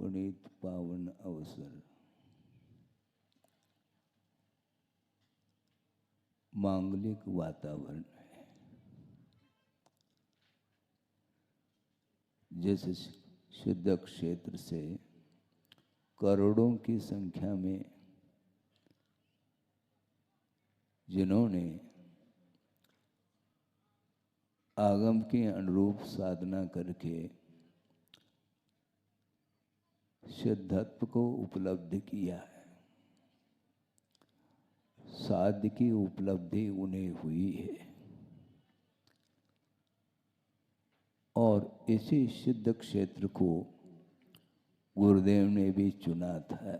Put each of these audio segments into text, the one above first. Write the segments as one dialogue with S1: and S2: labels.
S1: पुनीत पावन अवसर, मांगलिक वातावरण है। जिस सिद्ध क्षेत्र से करोड़ों की संख्या में जिन्होंने आगम के अनुरूप साधना करके सिद्धत्व को उपलब्ध किया है, साध्य की उपलब्धि उन्हें हुई है। और इसी सिद्ध क्षेत्र को गुरुदेव ने भी चुना था।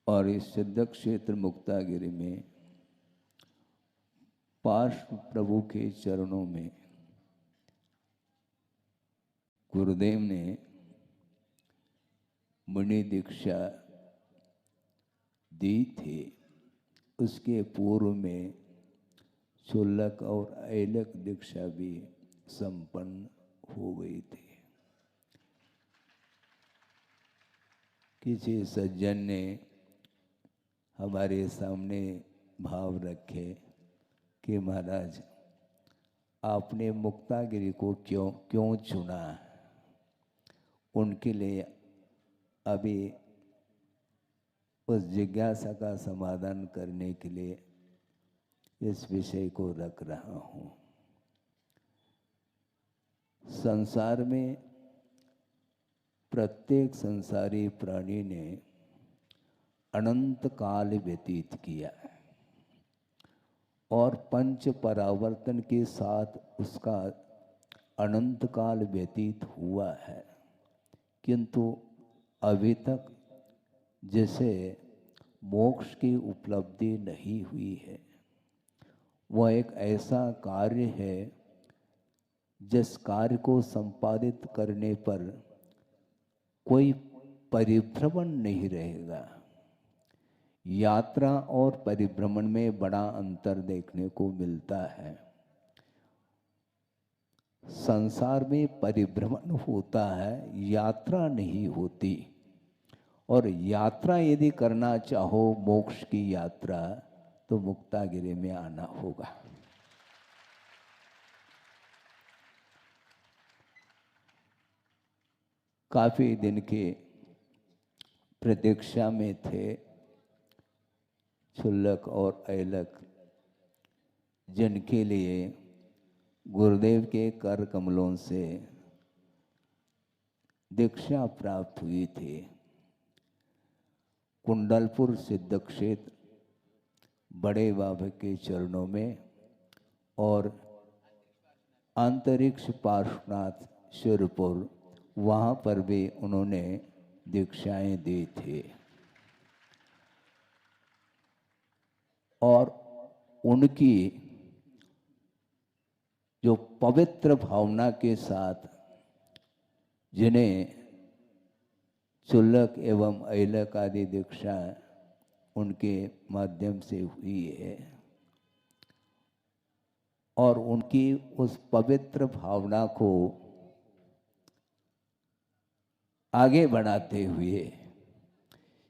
S1: और इस सिद्ध क्षेत्र मुक्तागिरी में पार्श्व प्रभु के चरणों में गुरुदेव ने मुनि दीक्षा दी थी। उसके पूर्व में शुल्लक और ऐलक दीक्षा भी संपन्न हो गई थी। किसी सज्जन ने हमारे सामने भाव रखे कि महाराज आपने मुक्तागिरी को क्यों चुना। उनके लिए अभी उस जिज्ञासा का समाधान करने के लिए इस विषय को रख रहा हूँ। संसार में प्रत्येक संसारी प्राणी ने अनंत काल व्यतीत किया और पंच परावर्तन के साथ उसका अनंत काल व्यतीत हुआ है, किंतु अभी तक जिसे मोक्ष की उपलब्धि नहीं हुई है, वह एक ऐसा कार्य है जिस कार्य को संपादित करने पर कोई परिभ्रमण नहीं रहेगा। यात्रा और परिभ्रमण में बड़ा अंतर देखने को मिलता है। संसार में परिभ्रमण होता है, यात्रा नहीं होती। और यात्रा यदि करना चाहो मोक्ष की यात्रा, तो मुक्तागिरी में आना होगा। काफी दिन के प्रतीक्षा में थे शुल्लक और ऐलक, जिनके लिए गुरुदेव के कर कमलों से दीक्षा प्राप्त हुई थी। कुंडलपुर सिद्ध क्षेत्र बड़े बाबा के चरणों में और अंतरिक्ष पार्श्वनाथ शिरपुर, वहाँ पर भी उन्होंने दीक्षाएं दी थी। और उनकी जो पवित्र भावना के साथ जिन्हें शुल्लक एवं ऐलक आदि दीक्षा उनके माध्यम से हुई है, और उनकी उस पवित्र भावना को आगे बढ़ाते हुए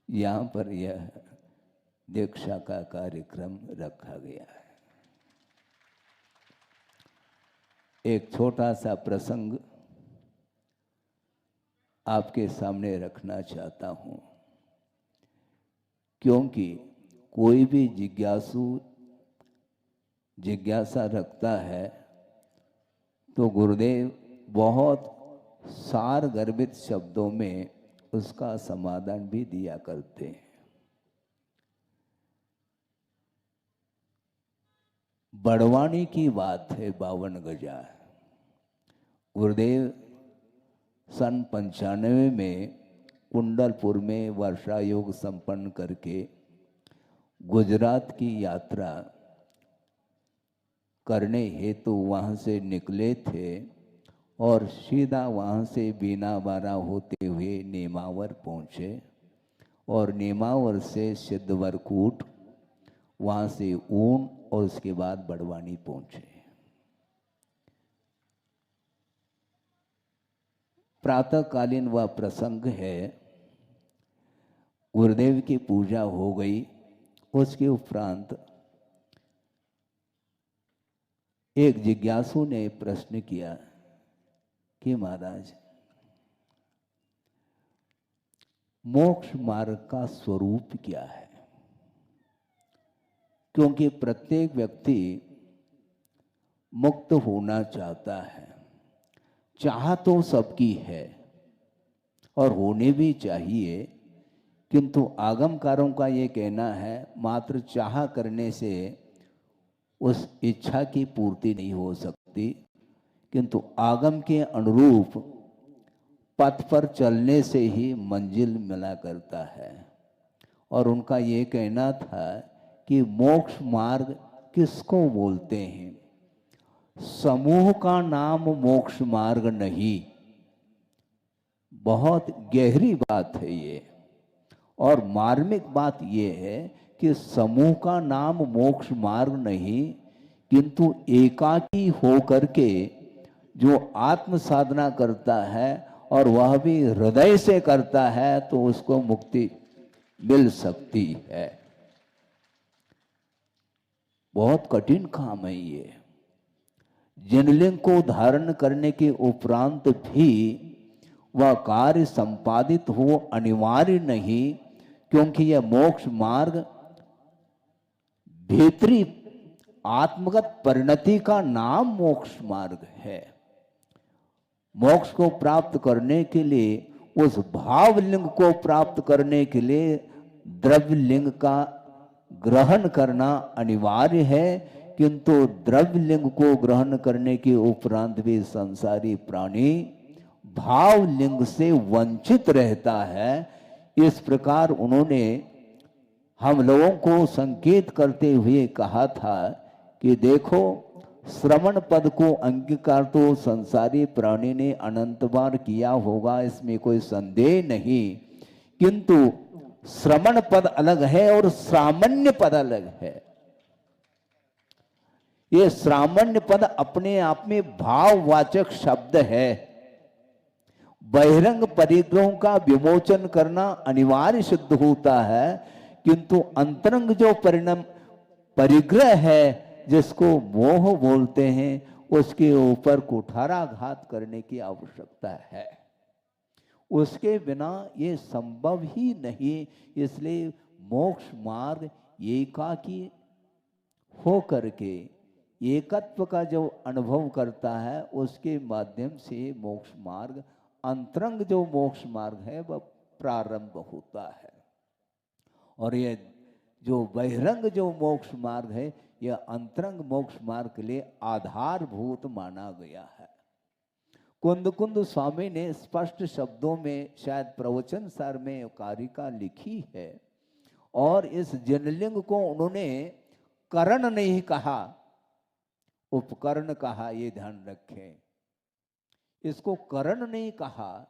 S1: यहाँ पर यह दीक्षा का कार्यक्रम रखा गया है। एक छोटा सा प्रसंग आपके सामने रखना चाहता हूँ, क्योंकि कोई भी जिज्ञासा रखता है तो गुरुदेव बहुत सार गर्भित शब्दों में उसका समाधान भी दिया करते हैं। बड़वानी की बात है 52 गजा। गुरुदेव सन 95 में कुंडलपुर में वर्षा योग संपन्न करके गुजरात की यात्रा करने हेतु वहाँ से निकले थे और सीधा वहाँ से बीनाबारा होते हुए नेमावर पहुँचे और नेमावर से सिद्धवरकूट, वहाँ से ऊन और उसके बाद बड़वानी पहुँचे। प्रातःकालीन वह प्रसंग है, गुरुदेव की पूजा हो गई। उसके उपरांत एक जिज्ञासु ने प्रश्न किया कि महाराज, मोक्ष मार्ग का स्वरूप क्या है? क्योंकि प्रत्येक व्यक्ति मुक्त होना चाहता है, चाह तो सबकी है और होने भी चाहिए, किंतु आगमकारों का ये कहना है मात्र चाह करने से उस इच्छा की पूर्ति नहीं हो सकती, किंतु आगम के अनुरूप पथ पर चलने से ही मंजिल मिला करता है। और उनका ये कहना था कि मोक्ष मार्ग किसको बोलते हैं? समूह का नाम मोक्ष मार्ग नहीं। बहुत गहरी बात है ये, और मार्मिक बात ये है कि समूह का नाम मोक्ष मार्ग नहीं, किंतु एकाकी होकर के जो आत्म साधना करता है और वह भी हृदय से करता है तो उसको मुक्ति मिल सकती है। बहुत कठिन काम है ये। जिनलिंग को धारण करने के उपरांत भी वह कार्य संपादित हो अनिवार्य नहीं, क्योंकि यह मोक्ष मार्ग भीतरी आत्मगत परिणति का नाम मोक्ष मार्ग है। मोक्ष को प्राप्त करने के लिए, उस भाव लिंग को प्राप्त करने के लिए द्रव्य लिंग का ग्रहण करना अनिवार्य है, किंतु द्रव्य लिंग को ग्रहण करने के उपरांत भी संसारी प्राणी भाव लिंग से वंचित रहता है। इस प्रकार उन्होंने हम लोगों को संकेत करते हुए कहा था कि देखो, श्रवण पद को अंगीकार तो संसारी प्राणी ने अनंत बार किया होगा, इसमें कोई संदेह नहीं, किंतु श्रवण पद अलग है और सामान्य पद अलग है। ये सामान्य पद अपने आप में भाववाचक शब्द है। बहिरंग परिग्रहों का विमोचन करना अनिवार्य सिद्ध होता है, किंतु अंतरंग जो परिणाम परिग्रह है, जिसको मोह बोलते हैं, उसके ऊपर कुठाराघात करने की आवश्यकता है। उसके बिना ये संभव ही नहीं। इसलिए मोक्ष मार्ग एकाकी हो करके एकत्व का जो अनुभव करता है, उसके माध्यम से मोक्ष मार्ग, अंतरंग जो मोक्ष मार्ग है, वह प्रारंभ होता है। और ये जो बहिरंग जो मोक्ष मार्ग है, यह अंतरंग मोक्ष मार्ग के लिए आधारभूत माना गया है। कुंद कुंद स्वामी ने स्पष्ट शब्दों में शायद प्रवचन सार में कारिका लिखी है, और इस जनलिंग को उन्होंने करण नहीं कहा, उपकरण कहा। ये ध्यान रखें, इसको करण नहीं कहा।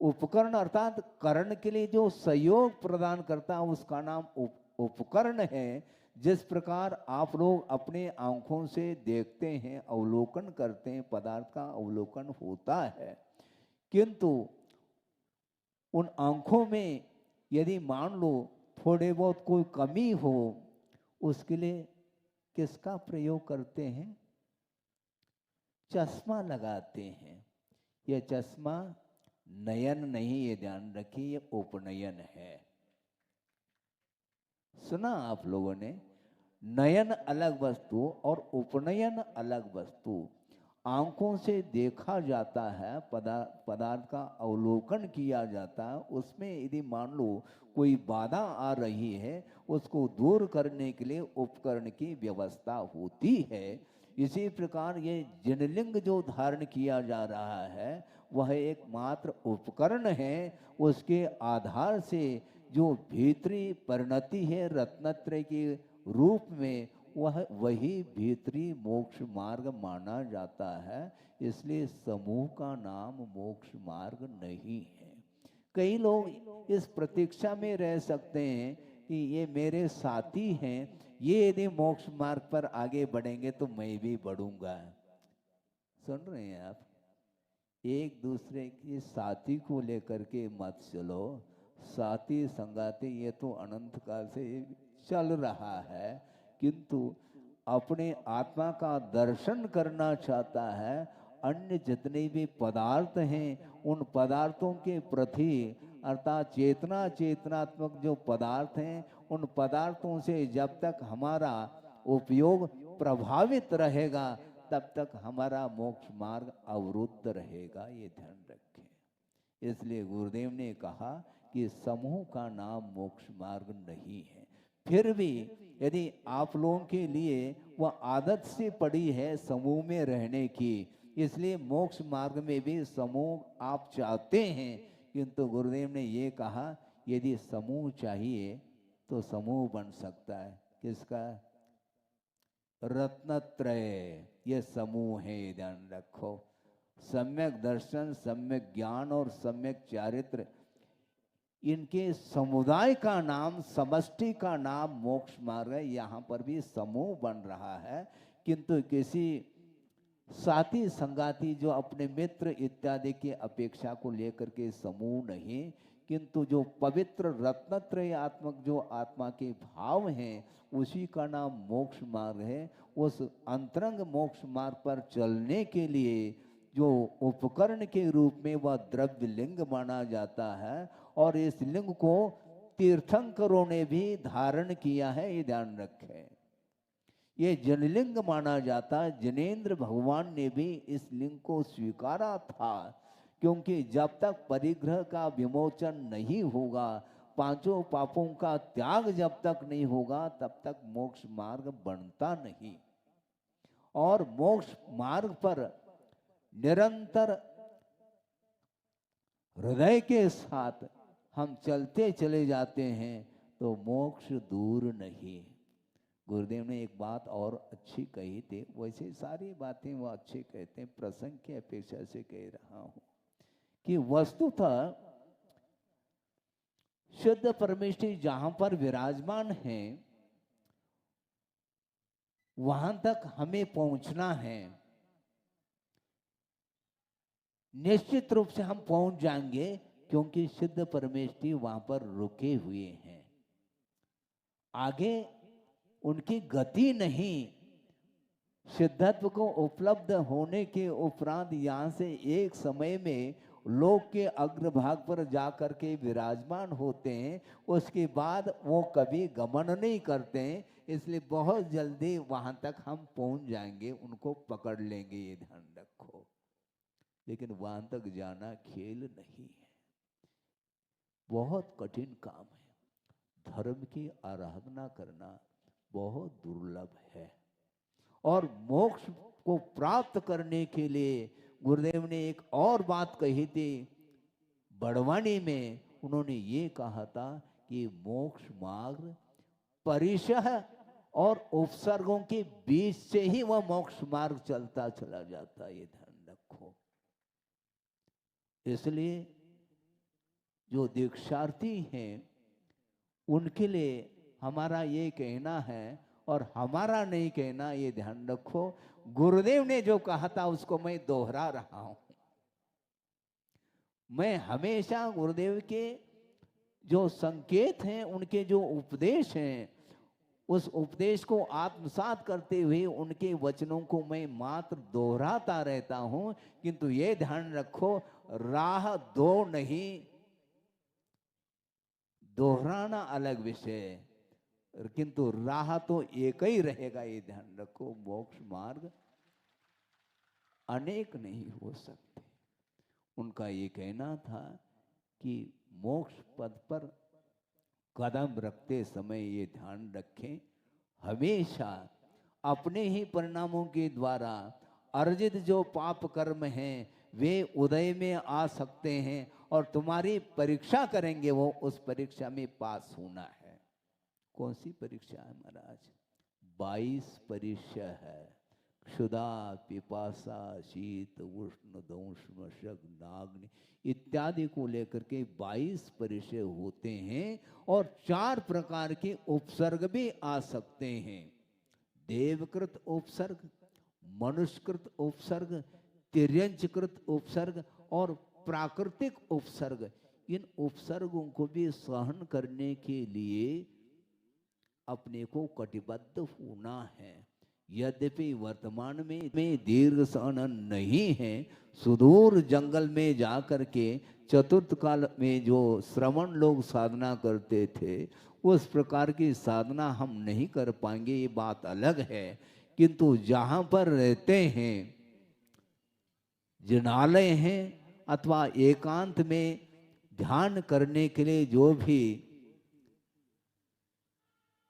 S1: उपकरण अर्थात करण के लिए जो सहयोग प्रदान करता है, उसका नाम उपकरण है। जिस प्रकार आप लोग अपने आंखों से देखते हैं, अवलोकन करते हैं, पदार्थ का अवलोकन होता है, किंतु उन आंखों में यदि मान लो थोड़े बहुत कोई कमी हो, उसके लिए किसका प्रयोग करते हैं? चश्मा लगाते हैं। यह चश्मा नयन नहीं, ये ध्यान रखिए, ये उपनयन है। सुना आप लोगों ने? नयन अलग वस्तु और उपनयन अलग वस्तु। आंखों से देखा जाता है, पदार्थ का अवलोकन किया जाता है, उसमें यदि मान लो कोई बाधा आ रही है, उसको दूर करने के लिए उपकरण की व्यवस्था होती है। इसी प्रकार ये जिनलिंग जो धारण किया जा रहा है, वह एकमात्र उपकरण है। उसके आधार से जो भीतरी परिणति है रत्नत्रय के रूप में, वह वही भीतरी मोक्ष मार्ग माना जाता है। इसलिए समूह का नाम मोक्ष मार्ग नहीं है। कई लोग इस प्रतीक्षा में रह सकते हैं कि ये मेरे साथी हैं, ये यदि मोक्ष मार्ग पर आगे बढ़ेंगे तो मैं भी बढ़ूंगा। सुन रहे हैं आप? एक दूसरे की साथी को लेकर के मत चलो। साथी संगाती ये तो अनंत काल से चल रहा है, किंतु अपने आत्मा का दर्शन करना चाहता है। अन्य जितने भी पदार्थ हैं उन पदार्थों के प्रति, अर्थात चेतना चेतनात्मक जो पदार्थ हैं उन पदार्थों से जब तक हमारा उपयोग प्रभावित रहेगा तब तक हमारा मोक्ष मार्ग अवरुद्ध रहेगा, ये ध्यान रखें। इसलिए गुरुदेव ने कहा कि समूह का नाम मोक्ष मार्ग नहीं है। फिर भी यदि आप लोगों के लिए वह आदत से पड़ी है समूह में रहने की, इसलिए मोक्ष मार्ग में भी समूह आप चाहते हैं, किंतु गुरुदेव ने ये कहा यदि समूह चाहिए तो समूह बन सकता है। किसका? रत्नत्रय ये समूह है, ध्यान रखो। सम्यक दर्शन, सम्यक ज्ञान और सम्यक चारित्र, इनके समुदाय का नाम, समष्टि का नाम मोक्ष मार्ग है। यहाँ पर भी समूह बन रहा है, किंतु किसी साथी संगाती जो अपने मित्र इत्यादि की अपेक्षा को लेकर के समूह नहीं, किंतु जो पवित्र रत्नत्रयात्मक जो आत्मा के भाव हैं उसी का नाम मोक्ष मार्ग है। उस अंतरंग मोक्ष मार्ग पर चलने के लिए जो उपकरण के रूप में वह द्रव्य लिंग माना जाता है, और इस लिंग को तीर्थंकरों ने भी धारण किया है, ये ध्यान रखें। ये जनलिंग माना जाता है। जिनेंद्र भगवान ने भी इस लिंग को स्वीकारा था, क्योंकि जब तक परिग्रह का विमोचन नहीं होगा, पांचों पापों का त्याग जब तक नहीं होगा, तब तक मोक्ष मार्ग बनता नहीं। और मोक्ष मार्ग पर निरंतर हृदय के साथ हम चलते चले जाते हैं तो मोक्ष दूर नहीं। गुरुदेव ने एक बात और अच्छी कही थी, वैसे सारी बातें वो अच्छी कहते हैं, प्रसंग की अपेक्षा से कह रहा हूं कि वस्तुतः शुद्ध परमेश्वर जहां पर विराजमान है वहां तक हमें पहुंचना है। निश्चित रूप से हम पहुंच जाएंगे, क्योंकि सिद्ध परमेश्वर वहां पर रुके हुए हैं, आगे उनकी गति नहीं। सिद्धत्व को उपलब्ध होने के उपरांत यहाँ से एक समय में लोक के अग्रभाग पर जाकर के विराजमान होते हैं, उसके बाद वो कभी गमन नहीं करते हैं। इसलिए बहुत जल्दी वहां तक हम पहुंच जाएंगे, उनको पकड़ लेंगे, ये ध्यान रखो। लेकिन वहां तक जाना खेल नहीं है, बहुत कठिन काम है। धर्म की आराधना करना बहुत दुर्लभ है। और मोक्ष को प्राप्त करने के लिए गुरुदेव ने एक और बात कही थी बड़वानी में। उन्होंने ये कहा था कि मोक्ष मार्ग परिशह और उपसर्गों के बीच से ही वह मोक्ष मार्ग चलता चला जाता है, ये ध्यान रखो। इसलिए जो दीक्षार्थी हैं उनके लिए हमारा ये कहना है, और हमारा नहीं कहना, ये ध्यान रखो। गुरुदेव ने जो कहा था उसको मैं दोहरा रहा हूं। मैं हमेशा गुरुदेव के जो संकेत हैं, उनके जो उपदेश हैं, उस उपदेश को आत्मसात करते हुए उनके वचनों को मैं मात्र दोहराता रहता हूं। किंतु ये ध्यान रखो, राह दो नहीं, दोहराना अलग विषय, किंतु राह तो एक ही रहेगा, ये ध्यान रखो। मोक्ष मार्ग अनेक नहीं हो सकते। उनका ये कहना था कि मोक्ष पद पर कदम रखते समय ये ध्यान रखें, हमेशा अपने ही परिणामों के द्वारा अर्जित जो पाप कर्म हैं वे उदय में आ सकते हैं, और तुम्हारी परीक्षा करेंगे, वो उस परीक्षा में पास होना है। कौन सी परीक्षा है महाराज? 22 परीक्षा है। क्षुधा, पिपासा, शीत, उष्ण, दंश, मशक, नाग्नि इत्यादि को लेकर के 22 परिचय होते हैं, और 4 प्रकार के उपसर्ग भी आ सकते हैं। देवकृत उपसर्ग, मनुष्यकृत उपसर्ग, तिर्यंचकृत उपसर्ग और प्राकृतिक उपसर्ग, इन उपसर्गों को भी सहन करने के लिए अपने को कटिबद्ध होना है। यद्यपि वर्तमान में दीर्घ सहन नहीं है, सुदूर जंगल में जाकर के चतुर्थ काल में जो श्रवण लोग साधना करते थे, उस प्रकार की साधना हम नहीं कर पाएंगे, ये बात अलग है। किंतु जहाँ पर रहते हैं, जिनालय हैं अथवा एकांत में ध्यान करने के लिए जो भी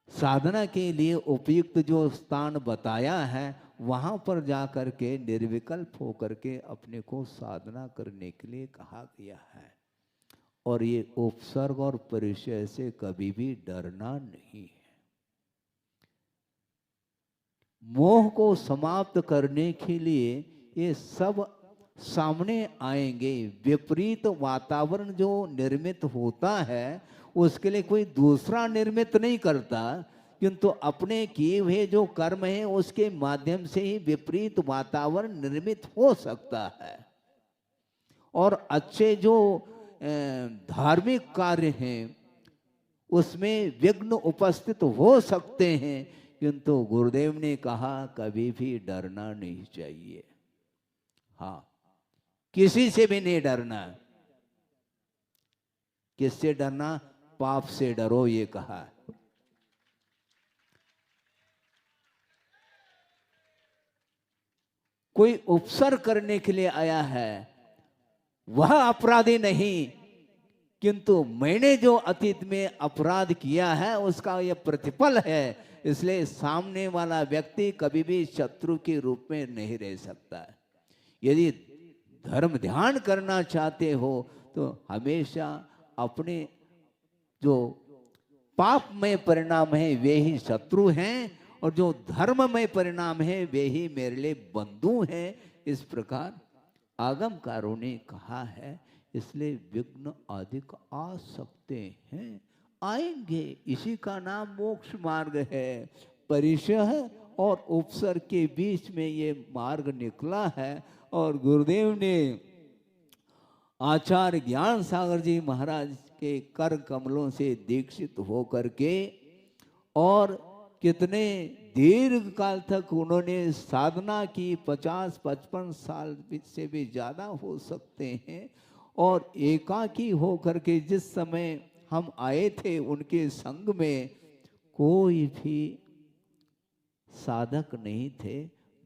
S1: साधना के लिए उपयुक्त जो स्थान बताया है, वहां पर जाकर के निर्विकल्प होकर के अपने को साधना करने के लिए कहा गया है। और ये उपसर्ग और परिचय से कभी भी डरना नहीं है। मोह को समाप्त करने के लिए ये सब सामने आएंगे। विपरीत वातावरण जो निर्मित होता है, उसके लिए कोई दूसरा निर्मित नहीं करता, किंतु अपने किए हुए जो कर्म है उसके माध्यम से ही विपरीत वातावरण निर्मित हो सकता है। और अच्छे जो धार्मिक कार्य हैं उसमें विघ्न उपस्थित हो सकते हैं, किंतु गुरुदेव ने कहा कभी भी डरना नहीं चाहिए। हाँ, किसी से भी नहीं डरना। किससे डरना? पाप से डरो, ये कहा। कोई उपसर्ग करने के लिए आया है, वह अपराधी नहीं, किंतु मैंने जो अतीत में अपराध किया है उसका यह प्रतिफल है। इसलिए सामने वाला व्यक्ति कभी भी शत्रु के रूप में नहीं रह सकता। यदि धर्म ध्यान करना चाहते हो तो हमेशा अपने जो पापमय परिणाम है वे ही शत्रु हैं, और जो धर्ममय परिणाम है वे ही मेरे लिए बंधु हैं। इस प्रकार आगमकारों ने कहा है। इसलिए विघ्न अधिक आ सकते हैं, आएंगे। इसी का नाम मोक्ष मार्ग है। परिचय और उपसर्ग के बीच में ये मार्ग निकला है। और गुरुदेव ने आचार्य ज्ञान सागर जी महाराज के कर कमलों से दीक्षित होकर के, और कितने दीर्घ काल तक उन्होंने साधना की, 50-55 साल से भी ज्यादा हो सकते हैं। और एकाकी होकर के जिस समय हम आए थे उनके संग में कोई भी साधक नहीं थे,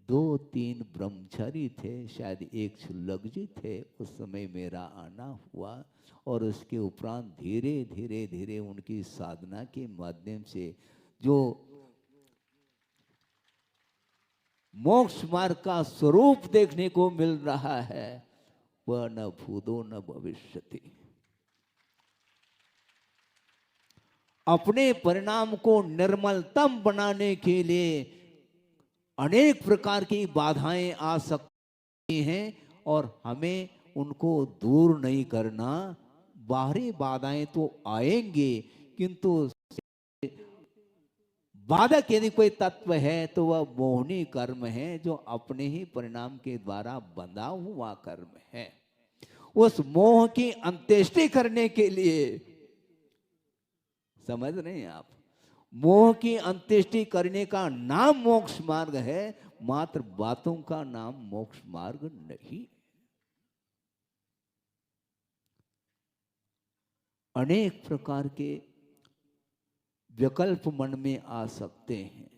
S1: 2-3 ब्रह्मचारी थे, शायद एक शुल्लक जी थे। उस समय मेरा आना हुआ, और उसके उपरांत धीरे धीरे धीरे उनकी साधना के माध्यम से जो मोक्ष मार्ग का स्वरूप देखने को मिल रहा है, वह न भूतो न भविष्यति। अपने परिणाम को निर्मलतम बनाने के लिए अनेक प्रकार की बाधाएं आ सकती हैं, और हमें उनको दूर नहीं करना। बाहरी बाधाएं तो आएंगे, किंतु बाधक यदि कोई तत्व है तो वह मोहनी कर्म है, जो अपने ही परिणाम के द्वारा बंधा हुआ कर्म है। उस मोह की अंत्येष्टि करने के लिए, समझ रहे हैं आप, मोह की अंत्येष्टि करने का नाम मोक्ष मार्ग है, मात्र बातों का नाम मोक्ष मार्ग नहीं। अनेक प्रकार के विकल्प मन में आ सकते हैं,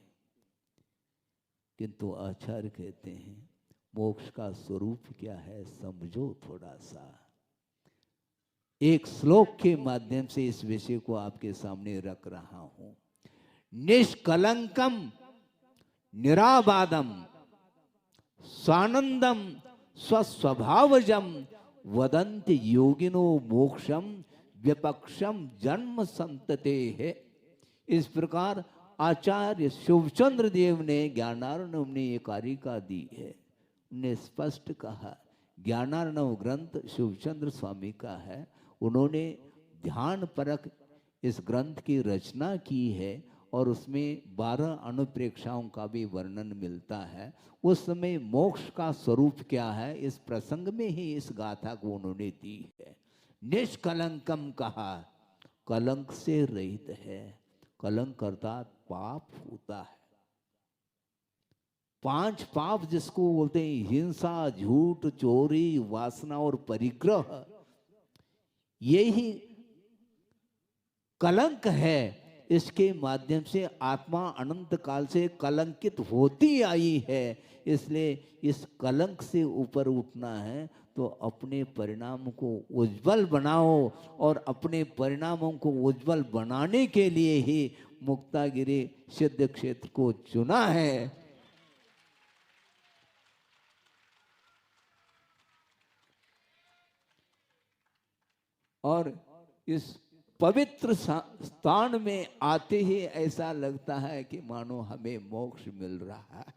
S1: किंतु आचार्य कहते हैं मोक्ष का स्वरूप क्या है समझो थोड़ा सा। एक श्लोक के माध्यम से इस विषय को आपके सामने रख रहा हूं। निष्कलंकम निराबादम स्वानंदम स्वस्वभावजम वदंत योगिनो मोक्षम विपक्षम जन्म संतते है। इस प्रकार आचार्य शिवचंद्र देव ने ज्ञानार्णव ने ये कारिका दी है। उन्हें स्पष्ट कहा, ज्ञानार्णव ग्रंथ शिवचंद्र स्वामी का है। उन्होंने ध्यान परक इस ग्रंथ की रचना की है, और उसमें 12 अनुप्रेक्षाओं का भी वर्णन मिलता है। उस समय मोक्ष का स्वरूप क्या है, इस प्रसंग में ही इस गाथा को उन्होंने दी है। निष्कलंकम कहा, कलंक से रहित है। कलंक अर्थात पाप होता है। 5 पाप जिसको बोलते हैं, हिंसा, झूठ, चोरी, वासना और परिग्रह, यही कलंक है। इसके माध्यम से आत्मा अनंत काल से कलंकित होती आई है। इसलिए इस कलंक से ऊपर उठना है तो अपने परिणाम को उज्जवल बनाओ, और अपने परिणामों को उज्जवल बनाने के लिए ही मुक्तागिरी सिद्ध क्षेत्र को चुना है। और इस पवित्र स्थान में आते ही ऐसा लगता है कि मानो हमें मोक्ष मिल रहा है।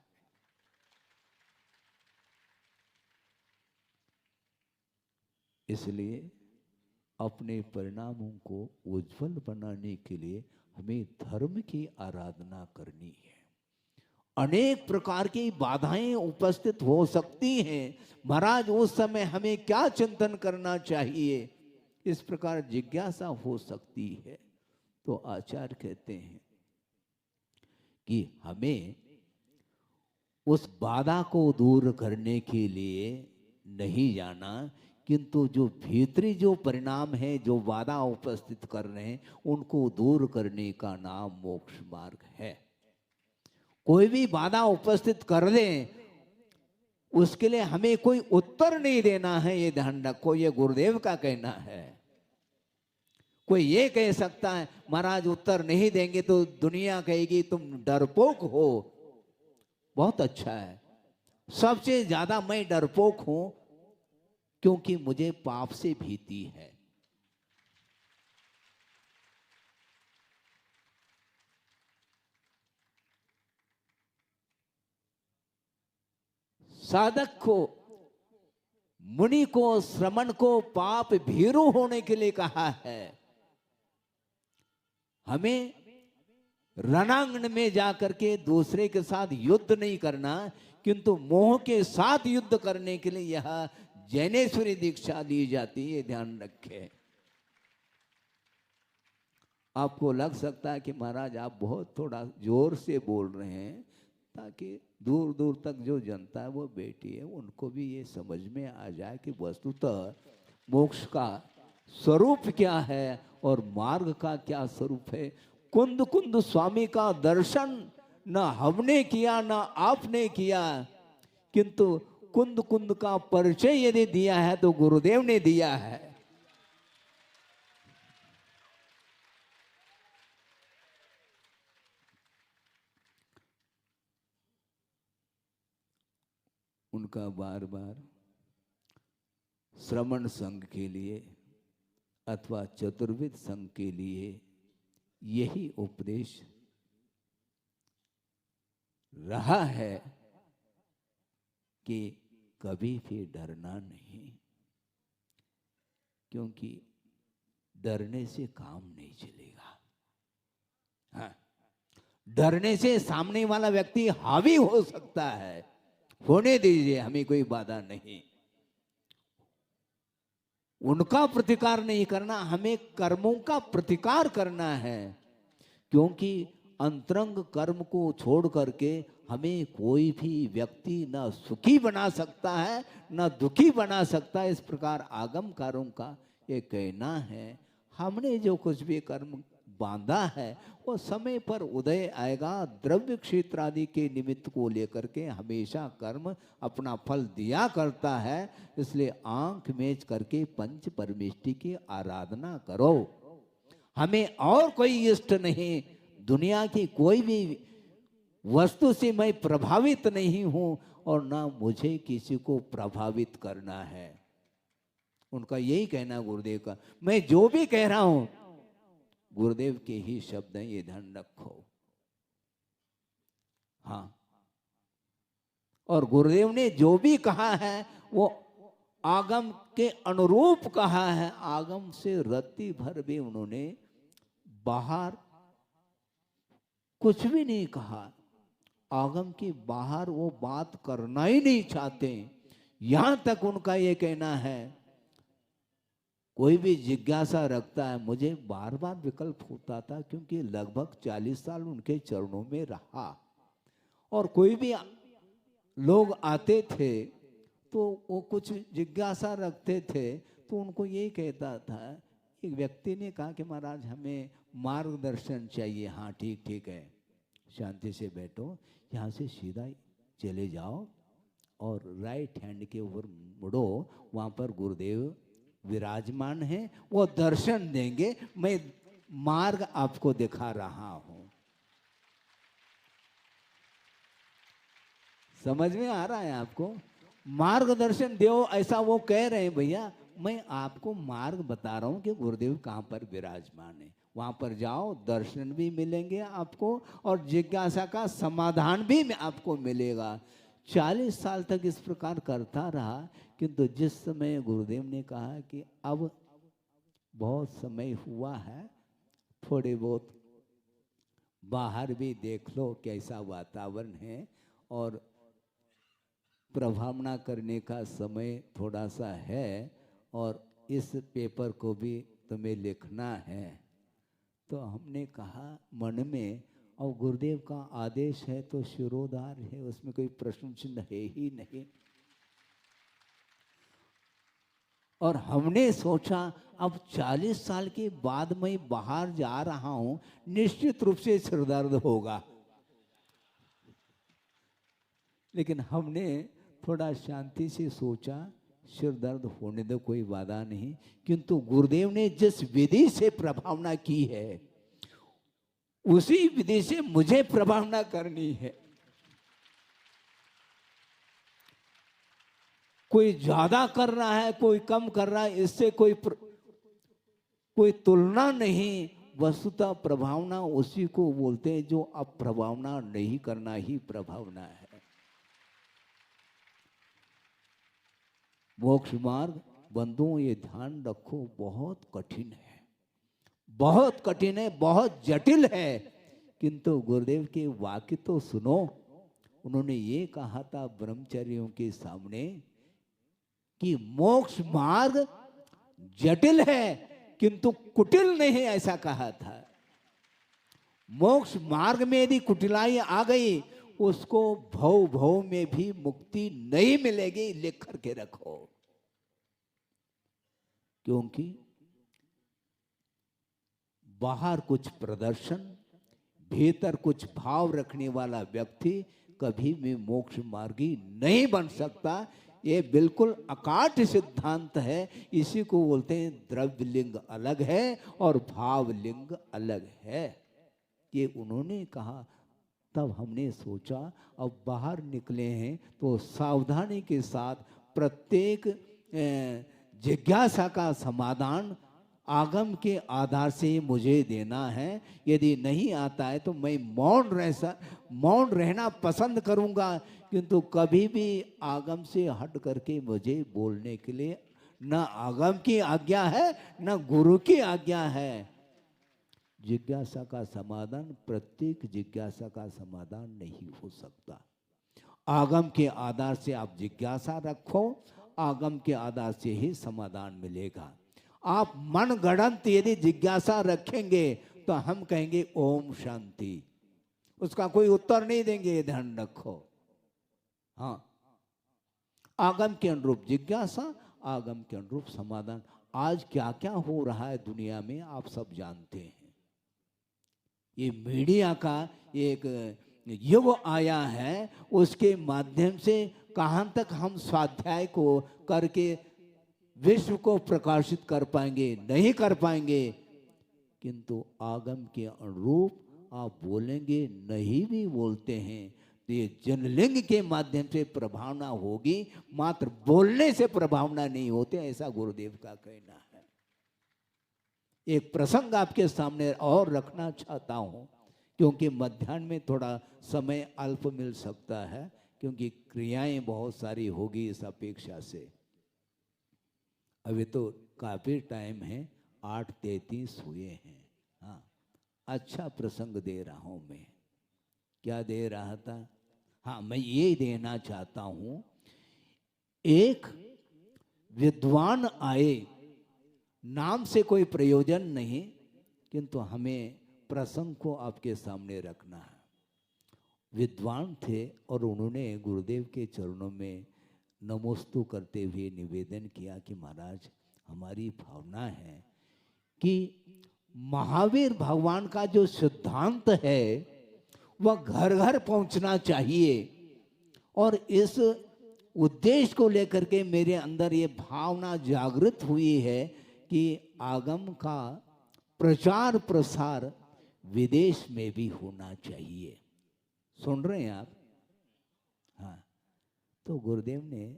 S1: इसलिए अपने परिणामों को उज्जवल बनाने के लिए हमें धर्म की आराधना करनी है। अनेक प्रकार की बाधाएं उपस्थित हो सकती हैं। महाराज उस समय हमें क्या चिंतन करना चाहिए, इस प्रकार जिज्ञासा हो सकती है। तो आचार्य कहते हैं कि हमें उस बाधा को दूर करने के लिए नहीं जाना, किंतु जो भीतरी जो परिणाम है, जो बाधा उपस्थित कर रहे हैं, उनको दूर करने का नाम मोक्ष मार्ग है। कोई भी बाधा उपस्थित कर दें, उसके लिए हमें कोई उत्तर नहीं देना है, ये ध्यान रखो। ये गुरुदेव का कहना है। कोई ये कह सकता है महाराज उत्तर नहीं देंगे तो दुनिया कहेगी तुम डरपोक हो। बहुत अच्छा है। सबसे ज्यादा मैं डरपोक हूं, क्योंकि मुझे पाप से भीति है। साधक को, मुनि को, श्रमण को पाप भीरु होने के लिए कहा है। हमें रणांगण में जाकर के दूसरे के साथ युद्ध नहीं करना, किंतु मोह के साथ युद्ध करने के लिए यह जैनेश्वरी दीक्षा दी जाती है। ध्यान रखें। आपको लग सकता है कि महाराज आप बहुत थोड़ा जोर से बोल रहे हैं, ताकि दूर दूर तक जो जनता है वो बैठी है, उनको भी ये समझ में आ जाए कि वस्तुतः मोक्ष का स्वरूप क्या है और मार्ग का क्या स्वरूप है। कुंद कुंद स्वामी का दर्शन न हमने किया न आपने किया, किंतु कुंद कुंद का परिचय यदि दिया है तो गुरुदेव ने दिया है। उनका बार बार श्रमण संघ के लिए अथवा चतुर्विद संघ के लिए यही उपदेश रहा है कि कभी भी डरना नहीं, क्योंकि डरने से काम नहीं चलेगा। हाँ, डरने से सामने वाला व्यक्ति हावी हो सकता है, होने दीजिए, हमें कोई बाधा नहीं। उनका प्रतिकार नहीं करना, हमें कर्मों का प्रतिकार करना है, क्योंकि अंतरंग कर्म को छोड़ करके हमें कोई भी व्यक्ति न सुखी बना सकता है न दुखी बना सकता है। इस प्रकार आगमकारों का ये कहना है। हमने जो कुछ भी कर्म बांधा है वो समय पर उदय आएगा। द्रव्य क्षेत्र आदि के निमित्त को लेकर के हमेशा कर्म अपना फल दिया करता है। इसलिए आंख मेज करके पंच परमेष्टि की आराधना करो। हमें और कोई इष्ट नहीं, दुनिया की कोई भी वस्तु से मैं प्रभावित नहीं हूं और ना मुझे किसी को प्रभावित करना है। उनका यही कहना गुरुदेव का। मैं जो भी कह रहा हूं गुरुदेव के ही शब्द हैं, ये ध्यान रखो। हाँ, और गुरुदेव ने जो भी कहा है वो आगम के अनुरूप कहा है। आगम से रत्ती भर भी उन्होंने बाहर कुछ भी नहीं कहा, आगम के बाहर वो बात करना ही नहीं चाहते। यहां तक उनका ये कहना है, कोई भी जिज्ञासा रखता है, मुझे बार बार विकल्प होता था क्योंकि लगभग 40 साल उनके चरणों में रहा, और कोई भी लोग आते थे तो वो कुछ जिज्ञासा रखते थे तो उनको यही कहता था। एक व्यक्ति ने कहा कि महाराज हमें मार्गदर्शन चाहिए। हाँ ठीक ठीक है, शांति से बैठो, यहाँ से सीधा चले जाओ और राइट हैंड के ऊपर मुड़ो, वहाँ पर गुरुदेव विराजमान हैं, वो दर्शन देंगे, मैं मार्ग आपको दिखा रहा हूँ। समझ में आ रहा है आपको? मार्गदर्शन दो ऐसा वो कह रहे हैं। भैया मैं आपको मार्ग बता रहा हूँ कि गुरुदेव कहाँ पर विराजमान है, वहाँ पर जाओ, दर्शन भी मिलेंगे आपको और जिज्ञासा का समाधान भी आपको मिलेगा। 40 साल तक इस प्रकार करता रहा, किंतु जिस समय गुरुदेव ने कहा कि अब बहुत समय हुआ है, थोड़े बहुत बाहर भी देख लो कैसा वातावरण है, और प्रभावना करने का समय थोड़ा सा है, और इस पेपर को भी तुम्हें लिखना है। तो हमने कहा मन में, और गुरुदेव का आदेश है तो शिरोधार है, उसमें कोई प्रश्न चिन्ह है ही नहीं। और हमने सोचा अब 40 साल के बाद मैं बाहर जा रहा हूं, निश्चित रूप से सिरदर्द होगा। लेकिन हमने थोड़ा शांति से सोचा, सिर दर्द होने दो, कोई बाधा नहीं, किंतु गुरुदेव ने जिस विधि से प्रभावना की है उसी विधि से मुझे प्रभावना करनी है। कोई ज्यादा कर रहा है, कोई कम कर रहा है, इससे कोई तुलना नहीं। वस्तुतः प्रभावना उसी को बोलते हैं जो अब प्रभावना नहीं करना ही प्रभावना है। मोक्ष मार्ग बंधुओं ये ध्यान रखो, बहुत कठिन है, बहुत कठिन है, बहुत जटिल है, किंतु गुरुदेव के वाक्य तो सुनो। उन्होंने ये कहा था ब्रह्मचर्यों के सामने कि मोक्ष मार्ग जटिल है किंतु कुटिल नहीं, ऐसा कहा था। मोक्ष मार्ग में यदि कुटिलाई आ गई, उसको भव भव में भी मुक्ति नहीं मिलेगी, लिख करके रखो। क्योंकि बाहर कुछ प्रदर्शन, भीतर कुछ भाव रखने वाला व्यक्ति कभी भी मोक्ष मार्गी नहीं बन सकता। ये बिल्कुल अकाट्य सिद्धांत है। इसी को बोलते हैं द्रव्य लिंग अलग है और भाव लिंग अलग है। ये उन्होंने कहा। तब हमने सोचा अब बाहर निकले हैं तो सावधानी के साथ प्रत्येक जिज्ञासा का समाधान आगम के आधार से मुझे देना है। यदि नहीं आता है तो मैं मौन रहना पसंद करूंगा, किंतु कभी भी आगम से हट करके मुझे बोलने के लिए न आगम की आज्ञा है न गुरु की आज्ञा है। जिज्ञासा का समाधान प्रत्येक जिज्ञासा का समाधान नहीं हो सकता। आगम के आधार से आप जिज्ञासा रखो, आगम के आधार से ही समाधान मिलेगा। आप मन गढ़ंत यदि जिज्ञासा रखेंगे तो हम कहेंगे ओम शांति, उसका कोई उत्तर नहीं देंगे, ये ध्यान रखो। हाँ, आगम के अनुरूप जिज्ञासा, आगम के अनुरूप समाधान। आज क्या क्या हो रहा है दुनिया में आप सब जानते हैं। ये मीडिया का एक युग आया है, उसके माध्यम से कहाँ तक हम स्वाध्याय को करके विश्व को प्रकाशित कर पाएंगे, नहीं कर पाएंगे। किंतु आगम के अनुरूप आप बोलेंगे, नहीं भी बोलते हैं तो ये जनलिंग के माध्यम से प्रभावना होगी, मात्र बोलने से प्रभावना नहीं होते, ऐसा गुरुदेव का कहना है। एक प्रसंग आपके सामने और रखना चाहता हूं, क्योंकि मध्याह्न में थोड़ा समय अल्प मिल सकता है, क्योंकि क्रियाएं बहुत सारी होगी इस अपेक्षा से। अभी तो काफी टाइम है, 8:33 हुए हैं। हाँ, अच्छा प्रसंग दे रहा हूं मैं। क्या दे रहा था? हाँ, मैं ये देना चाहता हूं, एक विद्वान आए, नाम से कोई प्रयोजन नहीं, किंतु हमें प्रसंग को आपके सामने रखना है। विद्वान थे और उन्होंने गुरुदेव के चरणों में नमोस्तु करते हुए निवेदन किया कि महाराज, हमारी भावना है कि महावीर भगवान का जो सिद्धांत है वह घर घर पहुंचना चाहिए, और इस उद्देश्य को लेकर के मेरे अंदर ये भावना जागृत हुई है कि आगम का प्रचार प्रसार विदेश में भी होना चाहिए। सुन रहे हैं आप? हाँ। तो गुरुदेव ने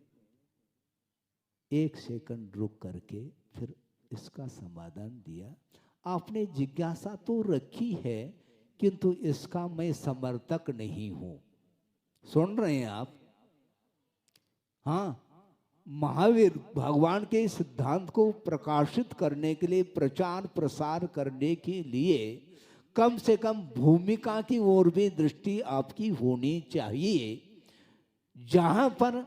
S1: एक सेकंड रुक करके फिर इसका समाधान दिया। आपने जिज्ञासा तो रखी है, किंतु इसका मैं समर्थक नहीं हूं। सुन रहे हैं आप? हाँ, महावीर भगवान के सिद्धांत को प्रकाशित करने के लिए, प्रचार प्रसार करने के लिए कम से कम भूमिका की ओर भी दृष्टि आपकी होनी चाहिए, जहां पर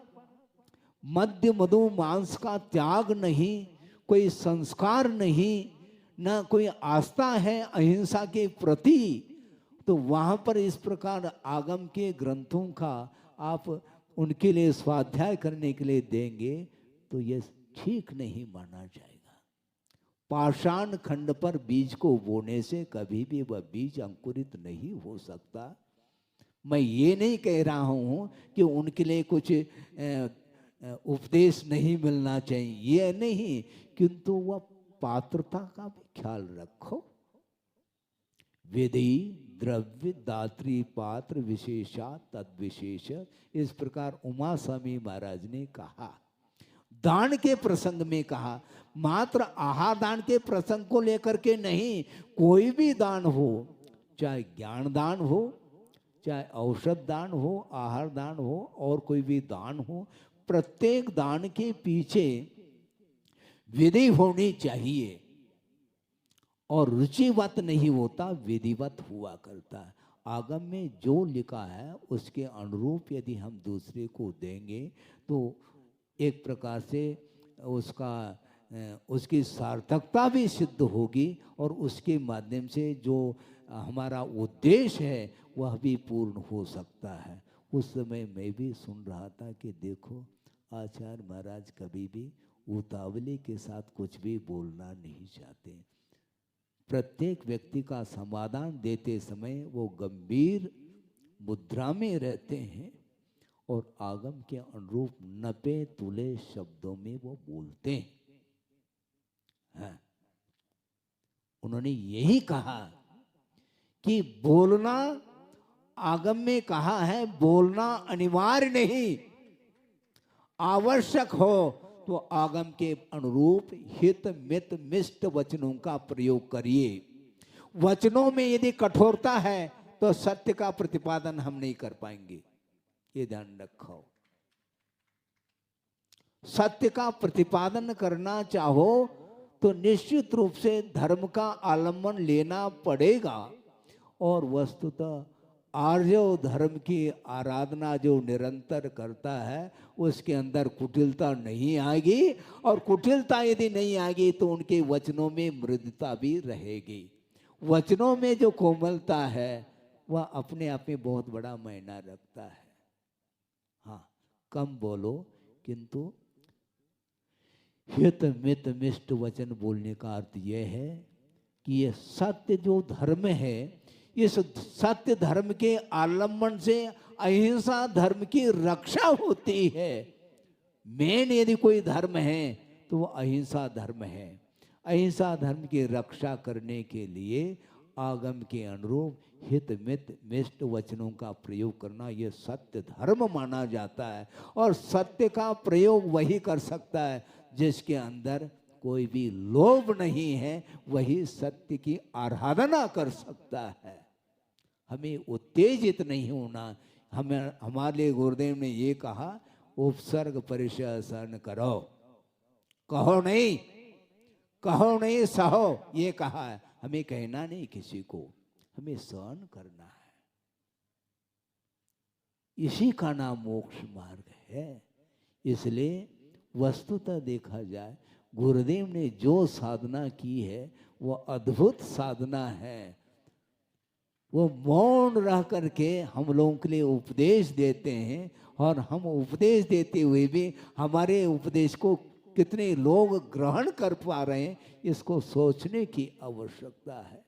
S1: मद्य मधु मांस का त्याग नहीं, कोई संस्कार नहीं, ना कोई आस्था है अहिंसा के प्रति, तो वहां पर इस प्रकार आगम के ग्रंथों का आप उनके लिए स्वाध्याय करने के लिए देंगे तो यह ठीक नहीं माना जाएगा। पाषाण खंड पर बीज को बोने से कभी भी वह बीज अंकुरित नहीं हो सकता। मैं ये नहीं कह रहा हूं कि उनके लिए कुछ उपदेश नहीं मिलना चाहिए, ये नहीं, किंतु वह पात्रता का भी ख्याल रखो। विधि द्रव्य दात्री पात्र विशेषा तद विशेष, इस प्रकार उमा स्वामी महाराज ने कहा। दान के प्रसंग में कहा, मात्र आहार दान के प्रसंग को लेकर के नहीं, कोई भी दान हो, चाहे ज्ञान दान हो, चाहे औषध दान हो, आहार दान हो, और कोई भी दान हो, प्रत्येक दान के पीछे विधि होनी चाहिए, और रुचिवत नहीं होता, विधिवत हुआ करता है। आगम में जो लिखा है उसके अनुरूप यदि हम दूसरे को देंगे तो एक प्रकार से उसकी सार्थकता भी सिद्ध होगी, और उसके माध्यम से जो हमारा उद्देश्य है वह भी पूर्ण हो सकता है। उस समय मैं भी सुन रहा था कि देखो, आचार्य महाराज कभी भी उतावली के साथ कुछ भी बोलना नहीं चाहते। प्रत्येक व्यक्ति का समाधान देते समय वो गंभीर मुद्रा में रहते हैं, और आगम के अनुरूप नपे तुले शब्दों में वो बोलते हैं। उन्होंने यही कहा कि बोलना, आगम में कहा है बोलना अनिवार्य नहीं, आवश्यक हो तो आगम के अनुरूप हित मित मिष्ट वचनों का प्रयोग करिए। वचनों में यदि कठोरता है तो सत्य का प्रतिपादन हम नहीं कर पाएंगे, ये ध्यान रखो। सत्य का प्रतिपादन करना चाहो तो निश्चित रूप से धर्म का आलम्बन लेना पड़ेगा, और वस्तुतः आर्य धर्म की आराधना जो निरंतर करता है उसके अंदर कुटिलता नहीं आएगी, और कुटिलता यदि नहीं आएगी तो उनके वचनों में मृदुता भी रहेगी। वचनों में जो कोमलता है वह अपने आप में बहुत बड़ा मायना रखता है। हाँ, कम बोलो, किंतु हित मित मिष्ट वचन बोलने का अर्थ यह है कि यह सत्य जो धर्म है, इस सत्य धर्म के आलम्बन से अहिंसा धर्म की रक्षा होती है। मेन यदि कोई धर्म है तो वो अहिंसा धर्म है। अहिंसा धर्म की रक्षा करने के लिए आगम के अनुरूप हित मित मिष्ट वचनों का प्रयोग करना यह सत्य धर्म माना जाता है, और सत्य का प्रयोग वही कर सकता है जिसके अंदर कोई भी लोभ नहीं है, वही सत्य की आराधना कर सकता है। हमें उत्तेजित नहीं होना। हमारे गुरुदेव ने ये कहा, उपसर्ग परिचय सहन करो, कहो नहीं सहो, ये कहा है। हमें कहना नहीं किसी को, हमें सहन करना है। इसी का नाम मोक्ष मार्ग है। इसलिए वस्तुतः देखा जाए, गुरुदेव ने जो साधना की है वो अद्भुत साधना है। वो मौन रह करके हम लोगों के लिए उपदेश देते हैं, और हम उपदेश देते हुए भी हमारे उपदेश को कितने लोग ग्रहण कर पा रहे हैं, इसको सोचने की आवश्यकता है।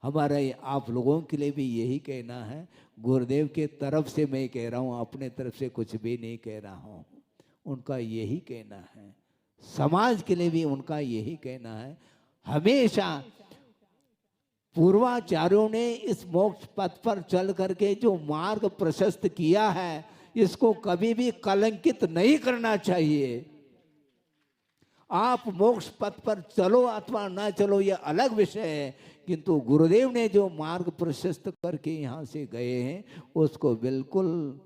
S1: हमारा आप लोगों के लिए भी यही कहना है। गुरुदेव के तरफ से मैं कह रहा हूँ, अपने तरफ से कुछ भी नहीं कह रहा हूँ। उनका यही कहना है, समाज के लिए भी उनका यही कहना है। हमेशा पूर्वाचार्यों ने इस मोक्ष पथ पर चल करके जो मार्ग प्रशस्त किया है, इसको कभी भी कलंकित नहीं करना चाहिए। आप मोक्ष पथ पर चलो अथवा ना चलो, यह अलग विषय है, किंतु गुरुदेव ने जो मार्ग प्रशस्त करके यहाँ से गए हैं, उसको बिल्कुल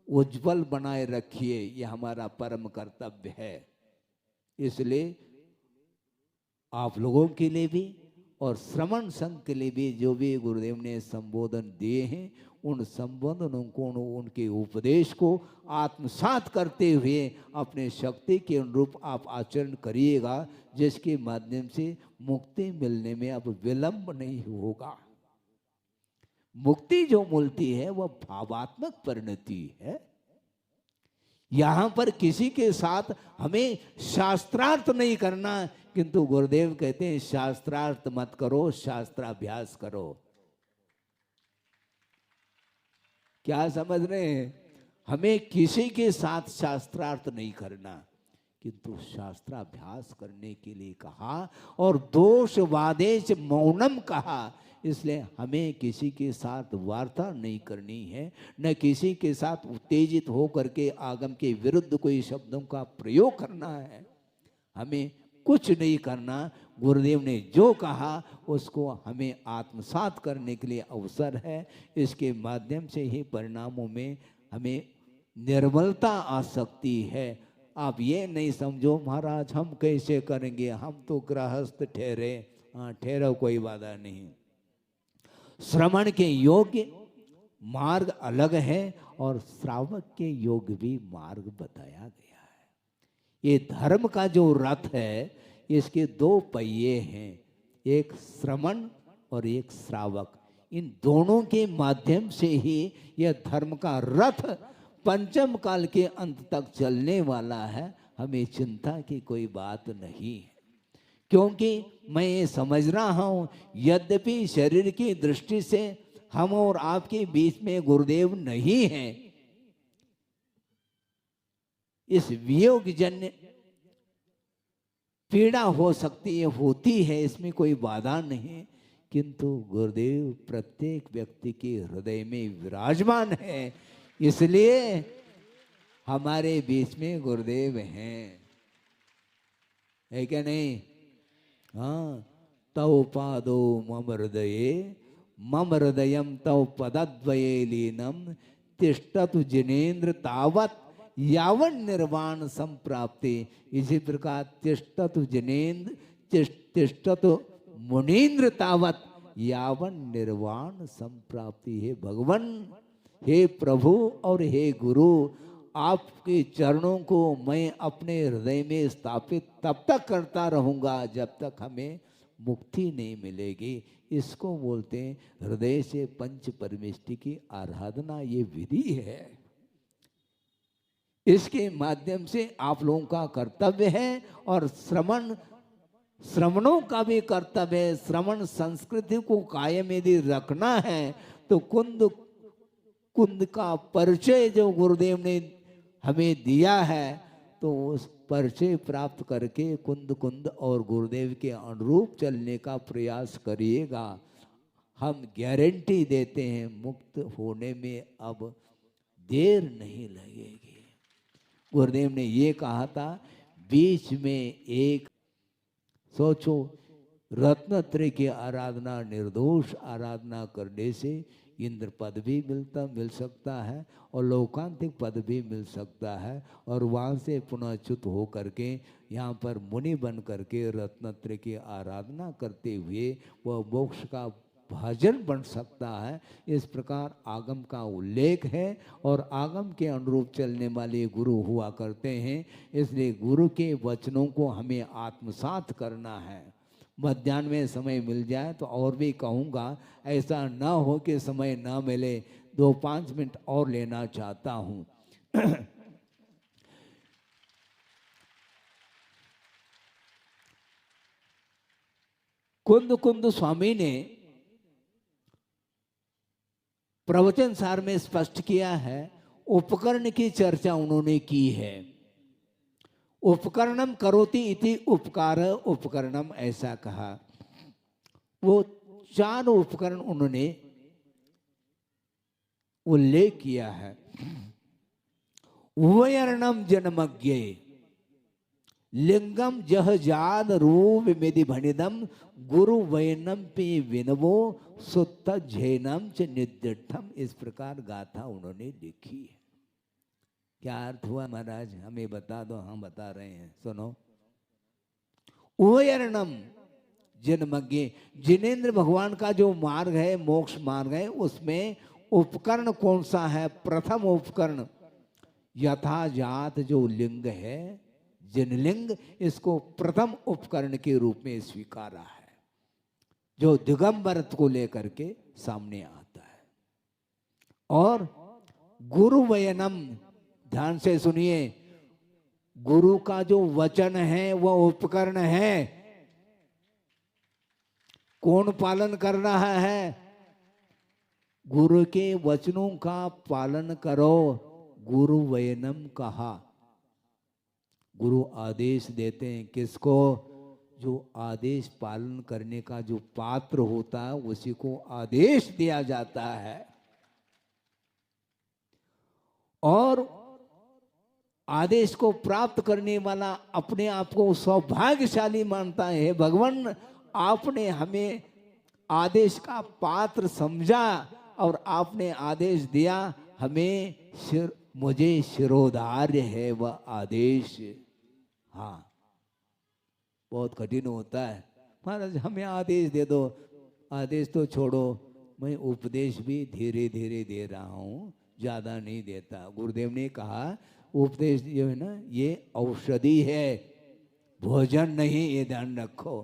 S1: उज्जवल बनाए रखिए। यह हमारा परम कर्तव्य है। इसलिए आप लोगों के लिए भी और श्रवण संघ के लिए भी जो भी गुरुदेव ने संबोधन दिए हैं, उन संबोधनों को, उनके उपदेश को आत्मसात करते हुए अपने शक्ति के अनुरूप आप आचरण करिएगा, जिसके माध्यम से मुक्ति मिलने में अब विलंब नहीं होगा। मुक्ति जो मिलती है वह भावात्मक परिणति है। यहां पर किसी के साथ हमें शास्त्रार्थ नहीं करना, किंतु गुरुदेव कहते हैं शास्त्रार्थ मत करो, शास्त्राभ्यास करो। क्या समझ रहे हैं? हमें किसी के साथ शास्त्रार्थ नहीं करना, किंतु शास्त्राभ्यास करने के लिए कहा, और दोष वादेश मौनम कहा। इसलिए हमें किसी के साथ वार्ता नहीं करनी है, न किसी के साथ उत्तेजित होकर के आगम के विरुद्ध कोई शब्दों का प्रयोग करना है। हमें कुछ नहीं करना। गुरुदेव ने जो कहा उसको हमें आत्मसात करने के लिए अवसर है। इसके माध्यम से ही परिणामों में हमें निर्मलता आ सकती है। आप ये नहीं समझो महाराज हम कैसे करेंगे, हम तो गृहस्थ ठहरे। हाँ ठहरो, कोई बाधा नहीं। श्रवण के योग्य मार्ग अलग है और श्रावक के योग्य भी मार्ग बताया गया है। ये धर्म का जो रथ है, इसके दो पहिए हैं, एक श्रवण और एक श्रावक। इन दोनों के माध्यम से ही यह धर्म का रथ पंचम काल के अंत तक चलने वाला है। हमें चिंता की कोई बात नहीं है, क्योंकि मैं ये समझ रहा हूं, यद्यपि शरीर की दृष्टि से हम और आपके बीच में गुरुदेव नहीं हैं, इस वियोग जन्य पीड़ा हो सकती है, होती है, इसमें कोई बाधा नहीं, किंतु गुरुदेव प्रत्येक व्यक्ति के हृदय में विराजमान है। इसलिए हमारे बीच में गुरुदेव हैं, है क्या नहीं? हाँ, तव पादो मम हृदये मम हृदयम तव पदद्वये लीनम तिष्ठतु जिनेन्द्र तावत यावन निर्वाण संप्राप्ति। इसी प्रकार तिष्ठतु जिनेन्द्र तिष्ठतु मुनीन्द्र तावत यावन निर्वाण संप्राप्ति। हे भगवान, हे प्रभु और हे गुरु, आपके चरणों को मैं अपने हृदय में स्थापित तब तक करता रहूंगा जब तक हमें मुक्ति नहीं मिलेगी। इसको बोलते हैं हृदय से पंच परमेष्टि की आराधना। ये विधि है, इसके माध्यम से आप लोगों का कर्तव्य है और श्रवणों का भी कर्तव्य है। श्रवण संस्कृति को कायम यदि रखना है तो कुंद का परिचय जो गुरुदेव ने हमें दिया है, तो उस परिचय प्राप्त करके कुंद और गुरुदेव के अनुरूप चलने का प्रयास करिएगा। हम गारंटी देते हैं मुक्त होने में अब देर नहीं लगेगी। गुरुदेव ने ये कहा था, बीच में एक सोचो, रत्नत्रय की आराधना, निर्दोष आराधना करने से इंद्र पद भी मिल सकता है और लोकांतिक पद भी मिल सकता है, और वहाँ से पुनः च्युत हो करके यहाँ पर मुनि बन करके रत्नत्रय की आराधना करते हुए वह मोक्ष का भाजन बन सकता है। इस प्रकार आगम का उल्लेख है और आगम के अनुरूप चलने वाले गुरु हुआ करते हैं। इसलिए गुरु के वचनों को हमें आत्मसात करना है। मध्याह्न में समय मिल जाए तो और भी कहूँगा, ऐसा ना हो कि समय ना मिले। 2-5 मिनट और लेना चाहता हूँ। कुंद कुंद स्वामी ने प्रवचन सार में स्पष्ट किया है, उपकरण की चर्चा उन्होंने की है। उपकरणम करोति इति उपकार उपकरणम, ऐसा कहा। वो 4 उपकरण उन्होंने उल्लेख किया है। वयर्णम जन्मज्ञ लिंगम जह जाद रूप मेदि भणिदम गुरु वयनम पे विनवो सुत्त झेनम च निद्यठम। इस प्रकार गाथा उन्होंने लिखी है। क्या अर्थ हुआ महाराज? हमें बता दो, हम बता रहे हैं, सुनो। उयर्णम जन्मज्ञ, जिनेन्द्र भगवान का जो मार्ग है, मोक्ष मार्ग है, उसमें उपकरण कौन सा है? प्रथम उपकरण यथा जात जो लिंग है, जिनलिंग, इसको प्रथम उपकरण के रूप में स्वीकारा है, जो दिगंबर को लेकर के सामने आता है। और गुरु वयनम, ध्यान से सुनिए, गुरु का जो वचन है वह उपकरण है। कौन पालन कर रहा है? गुरु के वचनों का पालन करो। गुरु वयनम कहा, गुरु आदेश देते हैं किसको? जो आदेश पालन करने का जो पात्र होता है उसी को आदेश दिया जाता है। और आदेश को प्राप्त करने वाला अपने आप को सौभाग्यशाली मानता है। भगवान, आपने हमें आदेश का पात्र समझा और आपने आदेश दिया, हमें मुझे शिरोधार्य है वह आदेश। हाँ, बहुत कठिन होता है, महाराज हमें आदेश दे दो। आदेश तो छोड़ो, मैं उपदेश भी धीरे धीरे दे रहा हूँ, ज़्यादा नहीं देता। गुरुदेव ने कहा उपदेश जो है ना, ये औषधि है, भोजन नहीं, ये ध्यान रखो।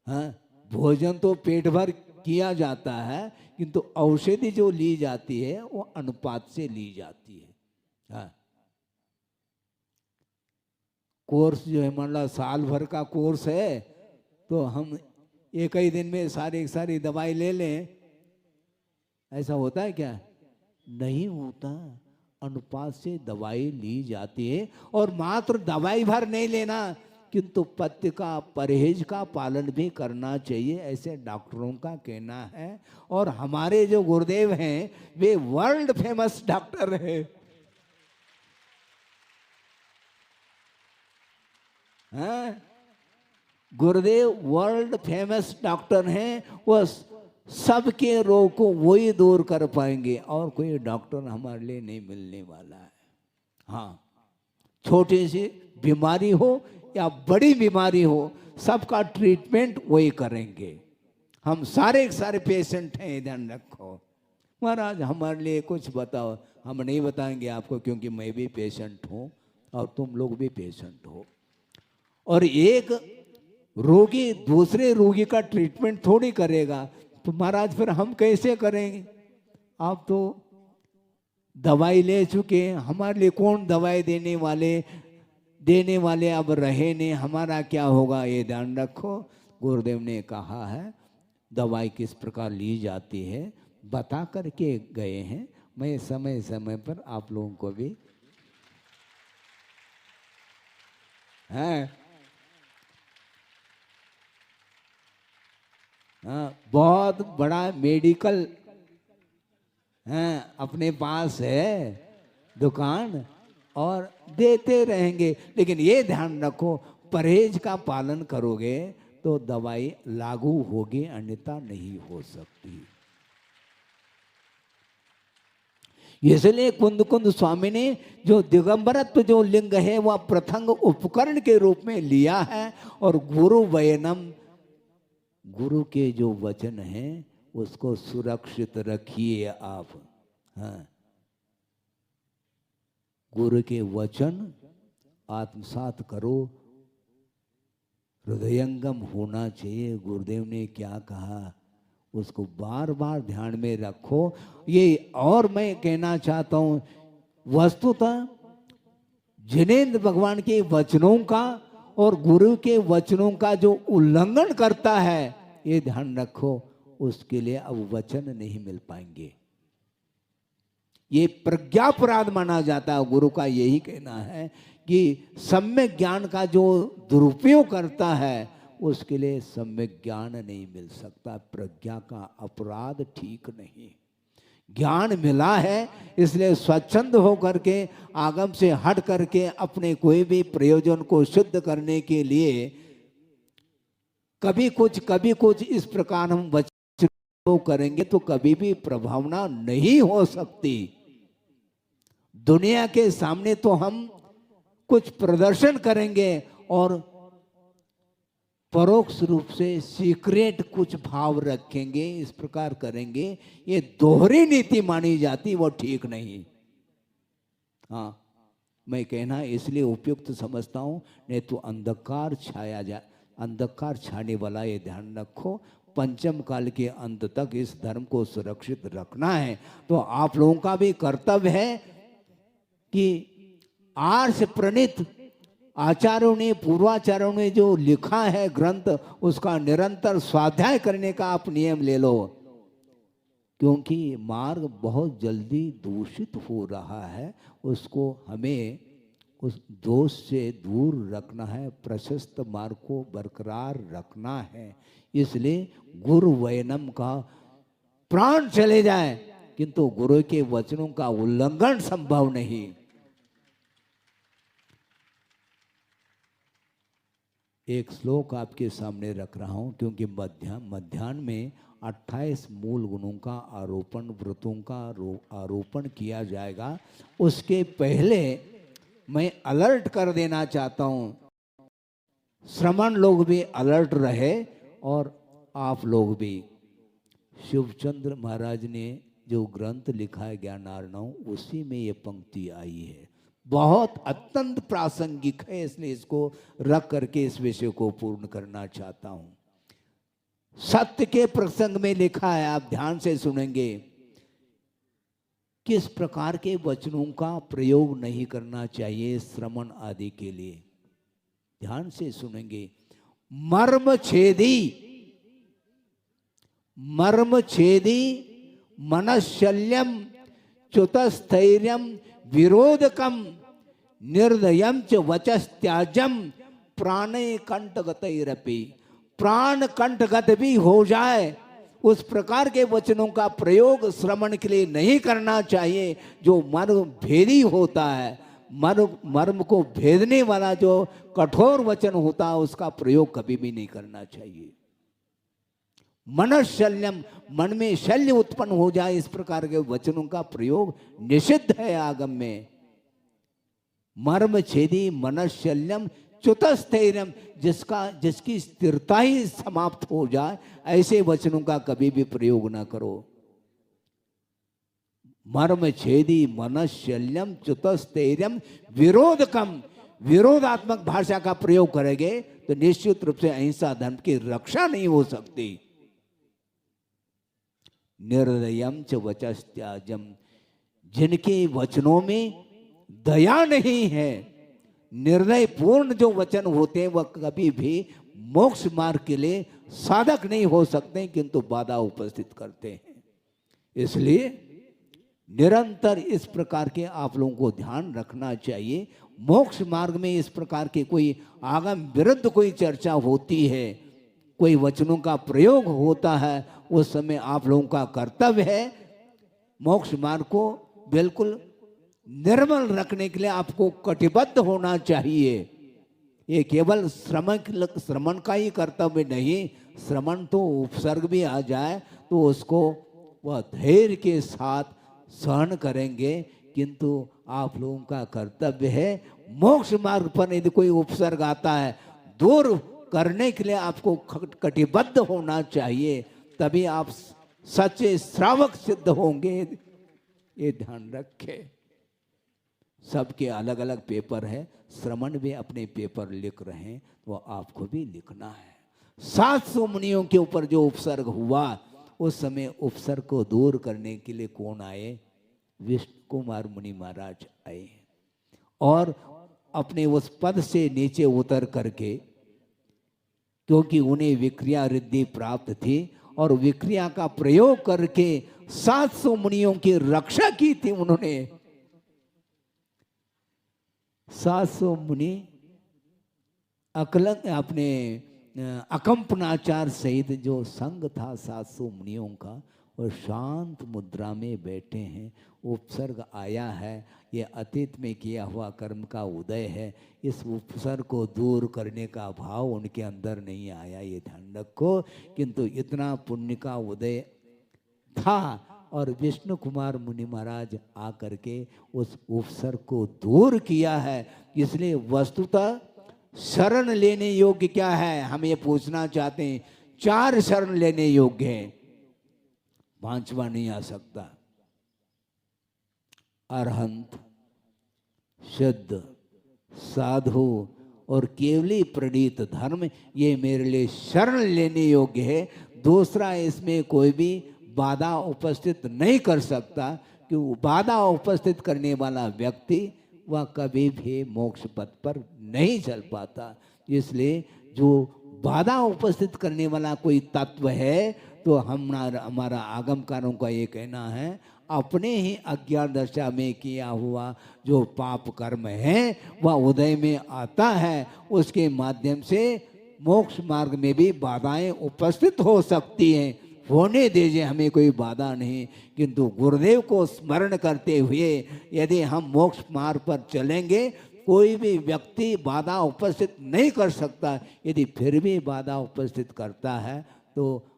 S1: हाँ, भोजन तो पेट भर किया जाता है, किंतु औषधि जो ली जाती है वो अनुपात से ली जाती है। हाँ, कोर्स जो है, मान लो साल भर का कोर्स है, तो हम एक ही दिन में सारी दवाई ले लें, ऐसा होता है क्या? नहीं होता। अनुपात से दवाई ली जाती है। और मात्र दवाई भर नहीं लेना, किंतु पथ्य का, परहेज का पालन भी करना चाहिए, ऐसे डॉक्टरों का कहना है। और हमारे जो गुरुदेव हैं वे वर्ल्ड फेमस डॉक्टर हैं। हाँ? गुरुदेव वर्ल्ड फेमस डॉक्टर हैं, वो सबके रोग को वही दूर कर पाएंगे, और कोई डॉक्टर हमारे लिए नहीं मिलने वाला है। हाँ, छोटी सी बीमारी हो या बड़ी बीमारी हो, सबका ट्रीटमेंट वही करेंगे। हम सारे पेशेंट हैं, ध्यान रखो। महाराज हमारे लिए कुछ बताओ। हम नहीं बताएंगे आपको, क्योंकि मैं भी पेशेंट हूँ और तुम लोग भी पेशेंट हो। और एक रोगी दूसरे रोगी का ट्रीटमेंट थोड़ी करेगा, तो महाराज फिर हम कैसे करेंगे? आप तो दवाई ले चुके हैं, हमारे लिए कौन दवाई देने वाले अब रहे नहीं, हमारा क्या होगा? ये ध्यान रखो। गुरुदेव ने कहा है दवाई किस प्रकार ली जाती है, बता करके गए हैं। मैं समय समय पर आप लोगों को भी है, हाँ, बहुत बड़ा मेडिकल अपने पास है दुकान, और देते रहेंगे। लेकिन ये ध्यान रखो, परहेज का पालन करोगे तो दवाई लागू होगी, अन्यथा नहीं हो सकती। इसलिए कुंद कुंद स्वामी ने जो दिगंबरत्व जो लिंग है वह प्रथम उपकरण के रूप में लिया है। और गुरु वयनम, गुरु के जो वचन हैं उसको सुरक्षित रखिए आप। हाँ, गुरु के वचन आत्मसात करो, हृदयंगम होना चाहिए। गुरुदेव ने क्या कहा उसको बार बार ध्यान में रखो। ये और मैं कहना चाहता हूं, वस्तुतः जिनेंद्र भगवान के वचनों का और गुरु के वचनों का जो उल्लंघन करता है, ये ध्यान रखो, उसके लिए अब वचन नहीं मिल पाएंगे। ये प्रज्ञापराध माना जाता है। गुरु का यही कहना है कि सम्यक ज्ञान का जो दुरुपयोग करता है उसके लिए सम्यक ज्ञान नहीं मिल सकता। प्रज्ञा का अपराध ठीक नहीं। ज्ञान मिला है इसलिए स्वच्छंद होकर के, आगम से हट करके अपने कोई भी प्रयोजन को सिद्ध करने के लिए कभी कुछ इस प्रकार हम वचन करेंगे तो कभी भी प्रभावना नहीं हो सकती। दुनिया के सामने तो हम कुछ प्रदर्शन करेंगे और परोक्ष रूप से सीक्रेट कुछ भाव रखेंगे, इस प्रकार करेंगे। ये दोहरी नीति मानी जाती, वो ठीक नहीं। हाँ, मैं कहना इसलिए उपयुक्त समझता हूं, नहीं तो अंधकार छाने वाला, ये ध्यान रखो। पंचम काल के अंत तक इस धर्म को सुरक्षित रखना है तो आप लोगों का भी कर्तव्य है कि आर्ष प्रणीत आचार्यों ने, पूर्वाचार्यों ने जो लिखा है ग्रंथ, उसका निरंतर स्वाध्याय करने का आप नियम ले लो, क्योंकि मार्ग बहुत जल्दी दूषित हो रहा है। उसको हमें उस दोष से दूर रखना है, प्रशस्त मार्ग को बरकरार रखना है। इसलिए गुरु वैनम का प्राण चले जाए किंतु गुरु के वचनों का उल्लंघन संभव नहीं। एक श्लोक आपके सामने रख रहा हूं, क्योंकि मध्याह्न में 28 मूल गुणों का आरोपण, व्रतों का आरोपण किया जाएगा। उसके पहले मैं अलर्ट कर देना चाहता हूं, श्रमण लोग भी अलर्ट रहे और आप लोग भी। शिवचंद्र महाराज ने जो ग्रंथ लिखा है ज्ञानार्णव, उसी में ये पंक्ति आई है। बहुत अत्यंत प्रासंगिक है, इसलिए इसको रख करके इस विषय को पूर्ण करना चाहता हूं। सत्य के प्रसंग में लिखा है, आप ध्यान से सुनेंगे, किस प्रकार के वचनों का प्रयोग नहीं करना चाहिए श्रवण आदि के लिए। ध्यान से सुनेंगे। मर्म छेदी मनशल्यम च्युतस्थैर्यम विरोधकम निर्दयम च वचस्त्याजम प्राणे कंठगतैरपि। प्राण कंठगत भी हो जाए उस प्रकार के वचनों का प्रयोग श्रवण के लिए नहीं करना चाहिए। जो मर्म भेदी होता है, मर्म को भेदने वाला जो कठोर वचन होता है, उसका प्रयोग कभी भी नहीं करना चाहिए। मनशल्यम, मन में शल्य उत्पन्न हो जाए, इस प्रकार के वचनों का प्रयोग निषिद्ध है आगम में। मर्म छेदी मनशल्यम च्युतस्थैर्यम, जिसकी स्थिरता ही समाप्त हो जाए, ऐसे वचनों का कभी भी प्रयोग ना करो। मर्म छेदी मनशल्यम च्युतस्थैर्यम विरोधकम, विरोधात्मक भाषा का प्रयोग करेंगे तो निश्चित रूप से अहिंसा धर्म की रक्षा नहीं हो सकती। निर्दयम च वचस्त्याजम, जिनके वचनों में दया नहीं है, निर्दय पूर्ण जो वचन होते हैं, वह कभी भी मोक्ष मार्ग के लिए साधक नहीं हो सकते, किंतु बाधा उपस्थित करते हैं। इसलिए निरंतर इस प्रकार के आप लोगों को ध्यान रखना चाहिए। मोक्ष मार्ग में इस प्रकार के कोई आगम विरुद्ध कोई चर्चा होती है, कोई वचनों का प्रयोग होता है, उस समय आप लोगों का कर्तव्य है मोक्ष मार्ग को बिल्कुल निर्मल रखने के लिए आपको कटिबद्ध होना चाहिए। ये केवल श्रमण का ही कर्तव्य नहीं, श्रमण तो उपसर्ग भी आ जाए तो उसको वह धैर्य के साथ सहन करेंगे, किंतु आप लोगों का कर्तव्य है मोक्ष मार्ग पर यदि कोई उपसर्ग आता है, दूर करने के लिए आपको कटिबद्ध होना चाहिए। तभी आप सच्चे श्रावक सिद्ध होंगे, ये ध्यान रखे। सबके अलग अलग पेपर है, श्रमण भी अपने पेपर लिख रहे हैं, वो आपको भी लिखना है। 700 मुनियों के ऊपर जो उपसर्ग हुआ, उस समय उपसर्ग को दूर करने के लिए कौन आए? विष्णु कुमार मुनि महाराज आए और अपने उस पद से नीचे उतर करके, क्योंकि उन्हें विक्रिया रिद्धि प्राप्त थी और विक्रिया का प्रयोग करके 700 मुनियों की रक्षा की थी उन्होंने। 700 मुनि अकलंक अपने अकंपनाचार सहित जो संघ था 700 मुनियों का, और शांत मुद्रा में बैठे हैं। उपसर्ग आया है, ये अतीत में किया हुआ कर्म का उदय है। इस उपसर्ग को दूर करने का भाव उनके अंदर नहीं आया, ये ध्यान रखो। किंतु इतना पुण्य का उदय था और विष्णु कुमार मुनि महाराज आकर के उस उपसर्ग को दूर किया है। इसलिए वस्तुतः शरण लेने योग्य क्या है, हम ये पूछना चाहते हैं। 4 शरण लेने योग्य हैं, 5वां नहीं आ सकता। अरहंत, शुद्ध, साधु और केवली प्रणीत धर्म, ये मेरे लिए शरण लेने योग्य है। दूसरा इसमें कोई भी बाधा उपस्थित नहीं कर सकता, कि बाधा उपस्थित करने वाला व्यक्ति वह कभी भी मोक्ष पथ पर नहीं चल पाता। इसलिए जो बाधा उपस्थित करने वाला कोई तत्व है, तो हमारा आगमकारों का ये कहना है, अपने ही अज्ञान दशा में किया हुआ जो पाप कर्म है वह उदय में आता है। उसके माध्यम से मोक्ष मार्ग में भी बाधाएं उपस्थित हो सकती हैं। होने दीजिए, हमें कोई बाधा नहीं। किंतु गुरुदेव को स्मरण करते हुए यदि हम मोक्ष मार्ग पर चलेंगे, कोई भी व्यक्ति बाधा उपस्थित नहीं कर सकता। यदि फिर भी बाधा उपस्थित करता है तो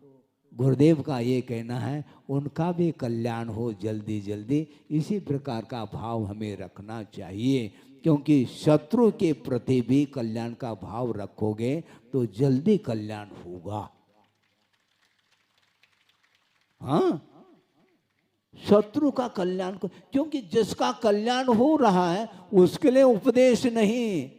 S1: गुरुदेव का ये कहना है उनका भी कल्याण हो जल्दी जल्दी। इसी प्रकार का भाव हमें रखना चाहिए, क्योंकि शत्रु के प्रति भी कल्याण का भाव रखोगे तो जल्दी कल्याण होगा। हाँ, शत्रु का कल्याण को, क्योंकि जिसका कल्याण हो रहा है उसके लिए उपदेश नहीं।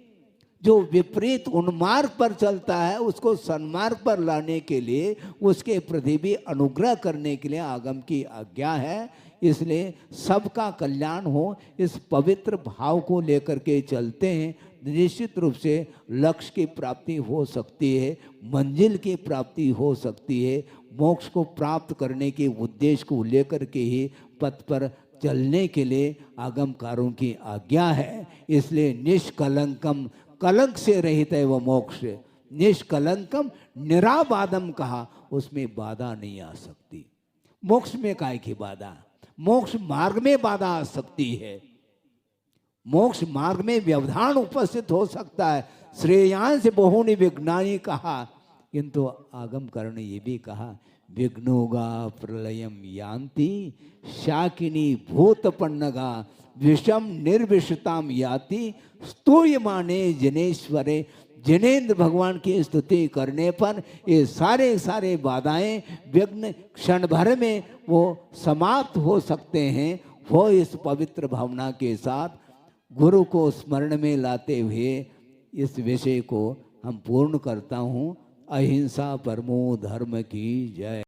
S1: जो विपरीत उन्मार्ग पर चलता है उसको सन्मार्ग पर लाने के लिए, उसके प्रति भी अनुग्रह करने के लिए आगम की आज्ञा है। इसलिए सबका कल्याण हो, इस पवित्र भाव को लेकर के चलते हैं। निश्चित रूप से लक्ष्य की प्राप्ति हो सकती है, मंजिल की प्राप्ति हो सकती है। मोक्ष को प्राप्त करने के उद्देश्य को लेकर के ही पथ पर चलने के लिए आगमकारों की आज्ञा है। इसलिए निष्कलंकम, कलंक से रहित है वह मोक्ष। निष्कलंकम निराबादम कहा, उसमें बाधा नहीं आ सकती। मोक्ष में काहे की बाधा? मोक्ष मार्ग में बाधा आ सकती है। मोक्ष मार्ग में व्यवधान उपस्थित हो सकता है। श्रेयांश बहुनि विघ्नानि कहा, किंतु आगमकर्ण ने ये भी कहा, विघ्नोगा प्रलयम यान्ति शाकिनी भूतपन्नगा विषम निर्विषताम याति स्तूयमाने जनेश्वरे। जिनेन्द्र भगवान की स्तुति करने पर ये सारे बाधाएं, विघ्न क्षण भर में वो समाप्त हो सकते हैं। वो इस पवित्र भावना के साथ गुरु को स्मरण में लाते हुए इस विषय को हम पूर्ण करता हूँ। अहिंसा परमो धर्म की जय।